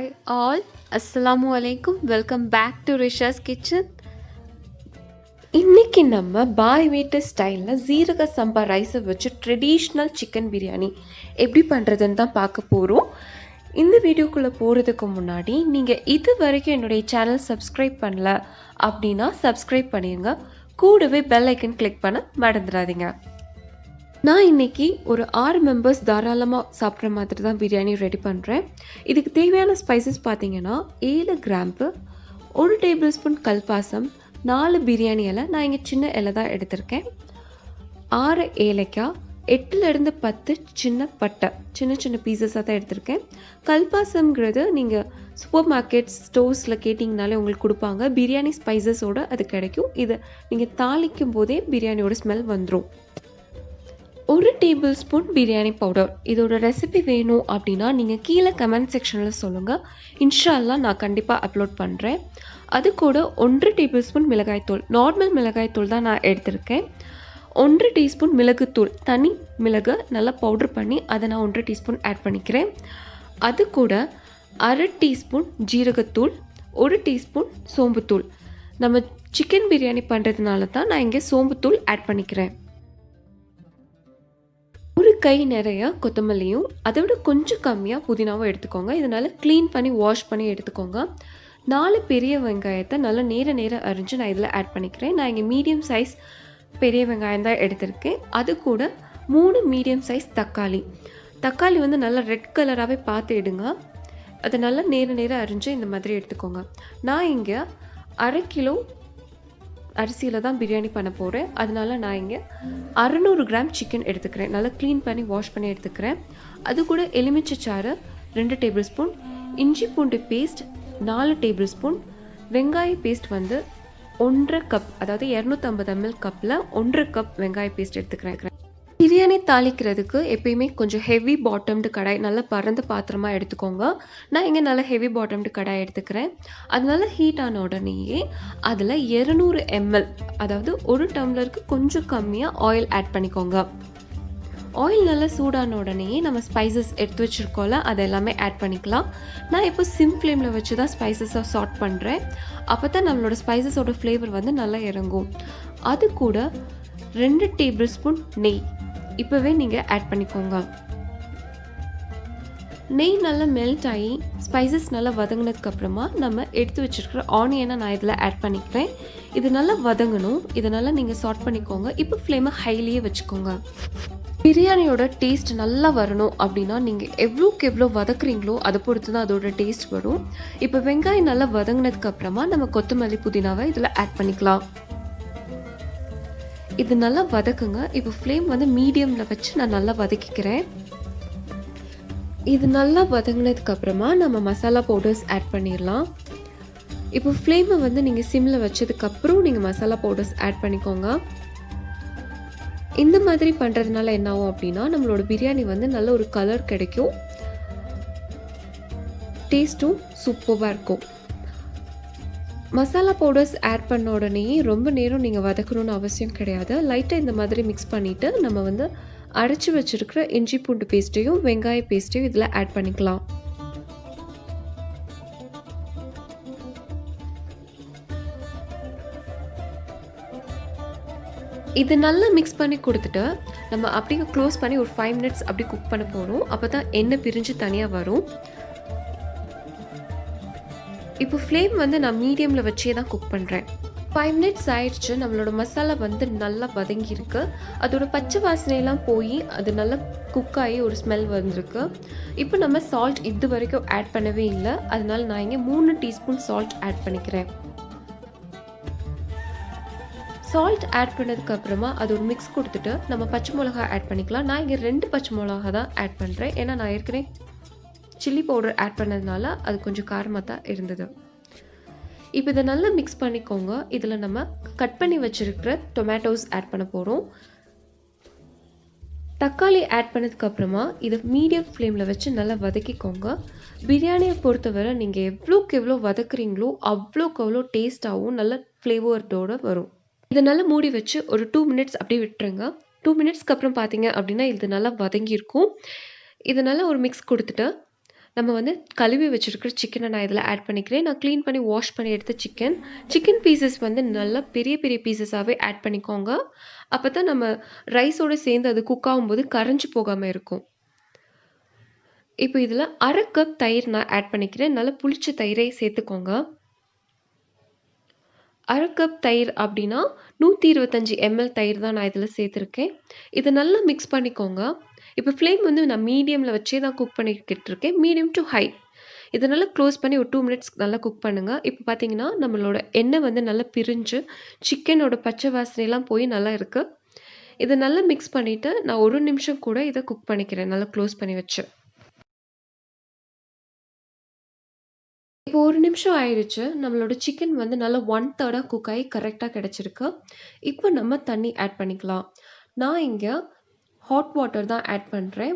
Hi all, Assalamu alaikum. Welcome back to rishaaskitchen. இன்னைக்கு நம்ம பாய் வீட்டு ஸ்டைலில் zeeragasamba ரைஸை வச்சு ட்ரெடிஷ்னல் சிக்கன் பிரியாணி எப்படி பண்ணுறதுன்னு தான் பார்க்க போகிறோம். இந்த வீடியோக்குள்ளே போகிறதுக்கு முன்னாடி நீங்கள் இது வரைக்கும் என்னுடைய சேனல் சப்ஸ்கிரைப் பண்ணல அப்படின்னா சப்ஸ்கிரைப் பண்ணிடுங்க. கூடவே பெல் ஐக்கன் கிளிக் பண்ண மறந்துடாதீங்க. நான் இன்றைக்கி ஒரு 6 மெம்பர்ஸ் தாராளமாக சாப்பிட்ற மாதிரி தான் பிரியாணி ரெடி பண்ணுறேன். இதுக்கு தேவையான ஸ்பைசஸ் பார்த்தீங்கன்னா 7 கிராம்பு, 1 டேபிள் ஸ்பூன் கல்பாசம், 4 பிரியாணி இலை, நான் இங்கே சின்ன இலை தான் எடுத்திருக்கேன், 6 ஏலக்காய், 8லேருந்து 10 சின்ன பட்டை, சின்ன சின்ன பீசஸாக தான் எடுத்திருக்கேன். கல்பாசம்ங்கிறது நீங்கள் சூப்பர் மார்க்கெட் ஸ்டோர்ஸில் கேட்டிங்கனாலே உங்களுக்கு கொடுப்பாங்க. பிரியாணி ஸ்பைசஸோடு அது கிடைக்கும். இதை நீங்கள் தாளிக்கும் போதே பிரியாணியோட ஸ்மெல் வந்துடும். 1 டேபிள் ஸ்பூன் பிரியாணி பவுடர். இதோட ரெசிபி வேணும் அப்படின்னா நீங்கள் கீழே கமெண்ட் செக்ஷனில் சொல்லுங்கள். இன்ஷால்லா நான் கண்டிப்பாக அப்லோட் பண்ணுறேன். அது கூட 1 டேபிள் ஸ்பூன் மிளகாய்த்தூள், நார்மல் மிளகாய்த்தூள் தான் நான் எடுத்திருக்கேன். 1 டீஸ்பூன் மிளகுத்தூள், தனி மிளகு நல்லா பவுடர் பண்ணி அதை நான் 1 டீஸ்பூன் ஆட் பண்ணிக்கிறேன். அது கூட 1/2 டீஸ்பூன் ஜீரகத்தூள், 1 டீஸ்பூன் சோம்புத்தூள். நம்ம சிக்கன் பிரியாணி பண்ணுறதுனால தான் நான் இங்கே சோம்புத்தூள் ஆட் பண்ணிக்கிறேன். ஒரு கை நிறையா கொத்தமல்லியும் அதை விட கொஞ்சம் கம்மியாக புதினாவும் எடுத்துக்கோங்க. இதனால் க்ளீன் பண்ணி வாஷ் பண்ணி எடுத்துக்கோங்க. 4 பெரிய வெங்காயத்தை நல்லா நேர அரிஞ்சு நான் இதில் ஆட் பண்ணிக்கிறேன். நான் இங்கே மீடியம் சைஸ் பெரிய வெங்காயம் தான் எடுத்திருக்கேன். அது கூட 3 மீடியம் சைஸ் தக்காளி வந்து நல்லா ரெட் கலராகவே பார்த்து எடுங்க. அதை நல்லா நேர அரிஞ்சு இந்த மாதிரி எடுத்துக்கோங்க. நான் இங்கே 1/2 கிலோ அரிசியில் தான் பிரியாணி பண்ண போகிறேன். அதனால நான் இங்கே 600 கிராம் சிக்கன் எடுத்துக்கிறேன். நல்லா க்ளீன் பண்ணி வாஷ் பண்ணி எடுத்துக்கிறேன். அது கூட எலுமிச்சை சாறு 2 டேபிள் ஸ்பூன், இஞ்சி பூண்டு பேஸ்ட் 4 டேபிள் ஸ்பூன், வெங்காய பேஸ்ட் வந்து 1/2 கப், அதாவது 250 ml கப்பில் 1/2 கப் வெங்காய பேஸ்ட் எடுத்துக்கிறேன். பிரியாணி தாளிக்கிறதுக்கு எப்பயுமே கொஞ்சம் ஹெவி பாட்டம்டு கடாய், நல்லா பறந்த பாத்திரமாக எடுத்துக்கோங்க. நான் இங்கே நல்லா ஹெவி பாட்டம்டு கடாய் எடுத்துக்கிறேன். அதனால ஹீட் ஆன உடனேயே அதில் 200 ml, அதாவது 1 டம்ளருக்கு கொஞ்சம் கம்மியாக ஆயில் ஆட் பண்ணிக்கோங்க. ஆயில் நல்லா சூடான உடனேயே நம்ம ஸ்பைசஸ் எடுத்து வச்சுருக்கோம்ல, அது எல்லாமே ஆட் பண்ணிக்கலாம். நான் இப்போ சிம் ஃப்ளேமில் வச்சு தான் ஸ்பைசஸை சார்ட் பண்ணுறேன். அப்போ தான் நம்மளோட ஸ்பைசஸோட ஃப்ளேவர் வந்து நல்லா இறங்கும். அது கூட 2 டேபிள் ஸ்பூன் நெய் இப்போவே நீங்கள் ஆட் பண்ணிக்கோங்க. நெய் நல்லா மெல்ட் ஆகி ஸ்பைசஸ் நல்லா வதங்கினதுக்கப்புறமா நம்ம எடுத்து வச்சுருக்கிற ஆனியனை நான் இதில் ஆட் பண்ணிக்கிறேன். இது நல்லா வதங்கணும். இதனால நீங்கள் சார்ட் பண்ணிக்கோங்க. இப்போ ஃப்ளேமை ஹைலியே வச்சுக்கோங்க. பிரியாணியோட டேஸ்ட் நல்லா வரணும் அப்படின்னா நீங்கள் எவ்வளோக்கு எவ்வளோ வதக்குறீங்களோ அதை பொறுத்து தான் அதோட டேஸ்ட் வரும். இப்போ வெங்காயம் நல்லா வதங்கினதுக்கப்புறமா நம்ம கொத்தமல்லி புதினாவை இதில் ஆட் பண்ணிக்கலாம். இது நல்லா வதக்குங்க. இப்போ ஃப்ளேம் வந்து மீடியமில் வச்சு நான் நல்லா வதக்கிக்கிறேன். இது நல்லா வதங்கினதுக்கப்புறமா நம்ம மசாலா பவுடர்ஸ் ஆட் பண்ணிடலாம். இப்போ ஃப்ளேமை வந்து நீங்கள் சிம்மில் வச்சதுக்கப்புறம் நீங்கள் மசாலா பவுடர்ஸ் ஆட் பண்ணிக்கோங்க. இந்த மாதிரி பண்ணுறதுனால என்ன ஆகும் அப்படின்னா நம்மளோட பிரியாணி வந்து நல்ல ஒரு கலர் கிடைக்கும், டேஸ்ட்டும் சூப்பராக இருக்கும். மசாலா பவுடர்ஸ் ஆட் பண்ண உடனே ரொம்ப நேரம் நீங்கள் வதக்கணும்னு அவசியம் கிடையாது. லைட்டாக இந்த மாதிரி மிக்ஸ் பண்ணிவிட்டு நம்ம வந்து அரைச்சி வச்சுருக்கிற இஞ்சி பூண்டு பேஸ்ட்டையும் வெங்காய பேஸ்ட்டையும் இதில் ஆட் பண்ணிக்கலாம். இது நல்லா மிக்ஸ் பண்ணி கொடுத்துட்டு நம்ம அப்படியே க்ளோஸ் பண்ணி ஒரு 5 மினிட்ஸ் அப்படி குக் பண்ண போகிறோம். அப்போ தான் எண்ணெய் பிரிஞ்சு தனியாக வரும். இப்போ ஃப்ளேம் வந்து நான் மீடியமில் வச்சே தான் குக் பண்ணுறேன். 5 மினிட்ஸ் ஆயிடுச்சு. நம்மளோட மசாலா வந்து நல்லா வதங்கியிருக்கு. அதோட பச்சை வாசனையெல்லாம் போய் அது நல்லா குக் ஆகி ஒரு ஸ்மெல் வந்திருக்கு. இப்போ நம்ம சால்ட் இது வரைக்கும் ஆட் பண்ணவே இல்லை. அதனால நான் இங்கே 3 டீஸ்பூன் சால்ட் ஆட் பண்ணிக்கிறேன். சால்ட் ஆட் பண்ணதுக்கப்புறமா அது ஒரு மிக்ஸ் கொடுத்துட்டு நம்ம பச்சை மிளகா ஆட் பண்ணிக்கலாம். நான் இங்கே 2 பச்சை மிளகா தான் ஆட் பண்ணுறேன். ஏன்னா நான் ஏற்கனவே சில்லி பவுடர் ஆட் பண்ணதுனால அது கொஞ்சம் காரமாக தான் இருந்தது. இப்போ இதை நல்லா மிக்ஸ் பண்ணிக்கோங்க. இதில் நம்ம கட் பண்ணி வச்சுருக்கிற டொமேட்டோஸ் ஆட் பண்ண போகிறோம். தக்காளி ஆட் பண்ணதுக்கப்புறமா இதை மீடியம் ஃப்ளேமில் வச்சு நல்லா வதக்கிக்கோங்க. பிரியாணியை பொறுத்தவரை நீங்கள் எவ்வளோக்கு எவ்வளோ வதக்குறீங்களோ அவ்வளோக்கு அவ்வளோ டேஸ்ட்டாகவும் நல்ல ஃப்ளேவர்டோடு வரும். இதை நல்லா மூடி வச்சு ஒரு 2 மினிட்ஸ் அப்படியே விட்டுருங்க. 2 மினிட்ஸ்க்கு அப்புறம் பார்த்தீங்க அப்படின்னா இது நல்லா வதங்கியிருக்கும். இது நல்லா ஒரு மிக்ஸ் கொடுத்துட்டு நம்ம வந்து கழுவி வச்சிருக்கிற சிக்கனை நான் இதில் ஆட் பண்ணிக்கிறேன். நான் க்ளீன் பண்ணி வாஷ் பண்ணி எடுத்த சிக்கன் பீசஸ் வந்து நல்லா பெரிய பெரிய பீசஸாகவே ஆட் பண்ணிக்கோங்க. அப்போ தான் நம்ம ரைஸோடு சேர்ந்து அது குக் ஆகும்போது கரைஞ்சி போகாமல் இருக்கும். இப்போ இதில் 1/2 கப் தயிர் நான் ஆட் பண்ணிக்கிறேன். நல்லா புளிச்ச தயிரை சேர்த்துக்கோங்க. 1/2 கப் தயிர் அப்படின்னா 125 ml தயிர் தான் நான் இதில் சேர்த்துருக்கேன். இதை நல்லா மிக்ஸ் பண்ணிக்கோங்க. இப்போ ஃப்ளேம் வந்து நான் மீடியமில் வச்சே தான் குக் பண்ணிக்கிட்டு இருக்கேன். Medium to high. இதை நல்லா க்ளோஸ் பண்ணி ஒரு 2 மினிட்ஸ் நல்லா குக் பண்ணுங்கள். இப்போ பார்த்தீங்கன்னா நம்மளோட எண்ணெய் வந்து நல்லா பிரிஞ்சு சிக்கனோட பச்சை வாசனையெல்லாம் போய் நல்லா இருக்குது. இதை நல்லா மிக்ஸ் பண்ணிவிட்டு நான் 1 நிமிஷம் கூட இதை குக் பண்ணிக்கிறேன் நல்லா க்ளோஸ் பண்ணி வச்சு. இப்போ 1 நிமிஷம் ஆயிடுச்சு. நம்மளோட சிக்கன் வந்து நல்லா 1/3 குக் ஆகி கரெக்டாக கிடச்சிருக்கு. இப்போ நம்ம தண்ணி ஆட் பண்ணிக்கலாம். நான் இங்கே ஹாட் வாட்டர் தான் ஆட் பண்ணுறேன்.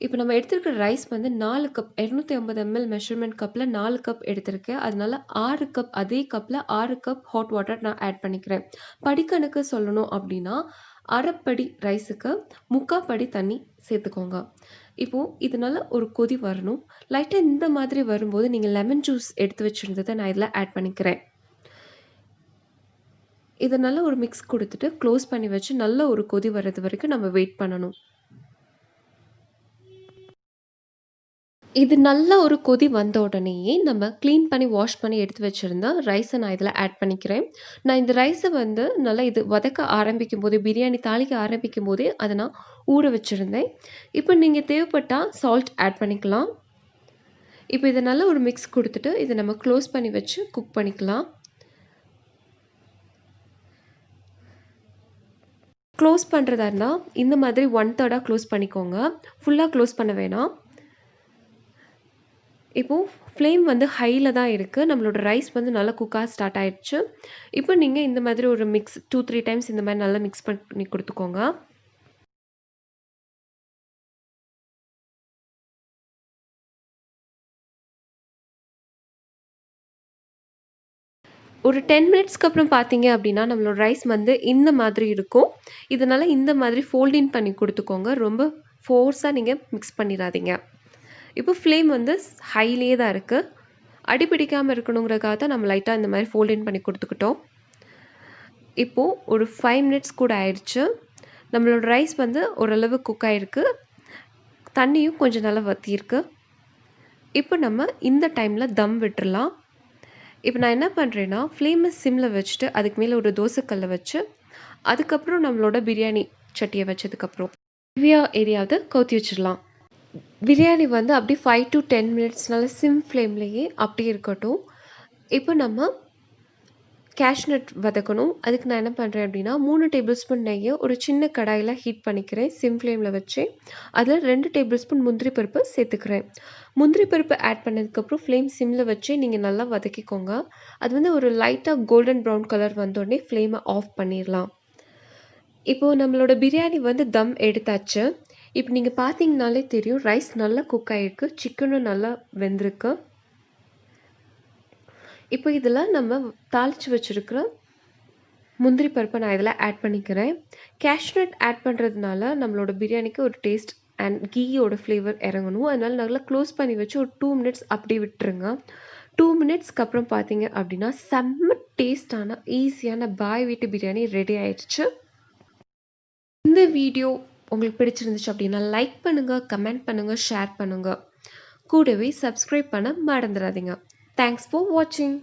இப்போ நம்ம எடுத்துருக்கிற ரைஸ் வந்து 4 கப் 250 ml மெஷர்மெண்ட் கப்பில் 4 கப் எடுத்திருக்கேன். அதனால 6 கப் அதே கப்பில் 6 கப் ஹாட் வாட்டர் நான் ஆட் பண்ணிக்கிறேன். படிக்கணக்கு சொல்லணும் அப்படின்னா அரைப்படி ரைஸுக்கு 3/4 படி தண்ணி சேர்த்துக்கோங்க. இப்போது இதனால ஒரு கொதி வரணும். லைட்டாக இந்த மாதிரி வரும்போது நீங்கள் லெமன் ஜூஸ் எடுத்து வச்சுருந்ததை நான் இதில் ஆட் பண்ணிக்கிறேன். இதை நல்லா ஒரு மிக்ஸ் கொடுத்துட்டு க்ளோஸ் பண்ணி வச்சு நல்ல ஒரு கொதி வர்றது வரைக்கும் நம்ம வெயிட் பண்ணணும். இது நல்ல ஒரு கொதி வந்த உடனேயே நம்ம க்ளீன் பண்ணி வாஷ் பண்ணி எடுத்து வச்சுருந்த ரைஸை நான் இதில் ஆட் பண்ணிக்கிறேன். நான் இந்த ரைஸை வந்து நல்லா இது வதக்க ஆரம்பிக்கும் போதே பிரியாணி தாளிக்க ஆரம்பிக்கும் போதே அதை நான் ஊற வச்சுருந்தேன். இப்போ நீங்கள் தேவைப்பட்டால் சால்ட் ஆட் பண்ணிக்கலாம். இப்போ இதை நல்லா ஒரு மிக்ஸ் கொடுத்துட்டு இதை நம்ம க்ளோஸ் பண்ணி வச்சு குக் பண்ணிக்கலாம். க்ளோஸ் பண்ணுறதா இருந்தால் இந்த மாதிரி 1/3 க்ளோஸ் பண்ணிக்கோங்க. ஃபுல்லாக க்ளோஸ் பண்ண வேணாம். இப்போது ஃப்ளேம் வந்து ஹையில் தான் இருக்குது. நம்மளோட ரைஸ் வந்து நல்லா குக்காக ஸ்டார்ட் ஆகிடுச்சு. இப்போ நீங்கள் இந்த மாதிரி ஒரு மிக்ஸ் 2-3 டைம்ஸ் இந்த மாதிரி நல்லா மிக்ஸ் பண்ணி கொடுத்துக்கோங்க. ஒரு 10 மினிட்ஸ்க்கு அப்புறம் பார்த்தீங்க அப்படின்னா நம்மளோட ரைஸ் வந்து இந்த மாதிரி இருக்கும். இதனால் இந்த மாதிரி ஃபோல்டின் பண்ணி கொடுத்துக்கோங்க. ரொம்ப ஃபோர்ஸாக நீங்கள் மிக்ஸ் பண்ணிடாதீங்க. இப்போ ஃப்ளேம் வந்து ஹையிலே தான் இருக்குது. அடிப்பிடிக்காமல் இருக்கணுங்கிறதுக்காக தான் நம்ம லைட்டாக இந்த மாதிரி ஃபோல்டின் பண்ணி கொடுத்துக்கிட்டோம். இப்போது ஒரு 5 மினிட்ஸ் கூட ஆயிடுச்சு. நம்மளோட ரைஸ் வந்து ஓரளவு குக் ஆகிருக்கு. தண்ணியும் கொஞ்சம் நல்லா வற்றிருக்கு. இப்போ நம்ம இந்த டைமில் தம் விட்டுடலாம். இப்போ நான் என்ன பண்ணுறேன்னா ஃப்ளேமை சிம்மில் வச்சுட்டு அதுக்கு மேலே ஒரு தோசைக்கல்லை வச்சு அதுக்கப்புறம் நம்மளோட பிரியாணி சட்டியை வச்சதுக்கப்புறம் ஏரியாவது கவுத்தி வச்சிடலாம். பிரியாணி வந்து அப்படி 5 to 10 மினிட்ஸ்னால சிம் ஃப்ளேம்லேயே அப்படியே இருக்கட்டும். இப்போ நம்ம கேஷ்நட் வதக்கணும். அதுக்கு நான் என்ன பண்ணுறேன் அப்படின்னா 3 டேபிள் ஸ்பூன் நெய்யை ஒரு சின்ன கடாயில் ஹீட் பண்ணிக்கிறேன் சிம் ஃப்ளேமில் வச்சு. அதில் 2 டேபிள் ஸ்பூன் முந்திரி பருப்பு சேர்த்துக்கிறேன். முந்திரி பருப்பு ஆட் பண்ணதுக்கப்புறம் ஃப்ளேம் சிம்மில் வச்சு நீங்கள் நல்லா வதக்கிக்கோங்க. அது வந்து ஒரு லைட்டாக கோல்டன் ப்ரௌன் கலர் வந்தோடனே ஃப்ளேமை ஆஃப் பண்ணிடலாம். இப்போது நம்மளோட பிரியாணி வந்து தம் எடுத்தாச்சு. இப்போ நீங்கள் பார்த்தீங்கனாலே தெரியும் ரைஸ் நல்லா குக் ஆகிருக்கு, சிக்கனும் நல்லா வெந்திருக்கு. இப்போ இதில் நம்ம தாளித்து வச்சுருக்கிற முந்திரி பருப்பை நான் இதில் ஆட் பண்ணிக்கிறேன். கேஷ்நட் ஆட் பண்ணுறதுனால நம்மளோட பிரியாணிக்கு ஒரு டேஸ்ட் அண்ட் கீயோட ஃப்ளேவர் இறங்கணும். அதனால் நல்லா க்ளோஸ் பண்ணி வச்சு ஒரு 2 மினிட்ஸ் அப்படியே விட்டுருங்க. 2 மினிட்ஸ்க்கு அப்புறம் பார்த்தீங்க அப்படின்னா செம்ம டேஸ்டான ஈஸியான பாய் வீட்டு பிரியாணி ரெடி ஆயிடுச்சு. இந்த வீடியோ உங்களுக்கு பிடிச்சிருந்துச்சு அப்படின்னா லைக் பண்ணுங்கள், கமெண்ட் பண்ணுங்கள், ஷேர் பண்ணுங்கள். கூடவே சப்ஸ்கிரைப் பண்ண மறந்துடாதீங்க. தேங்க்ஸ் ஃபார் வாட்சிங்.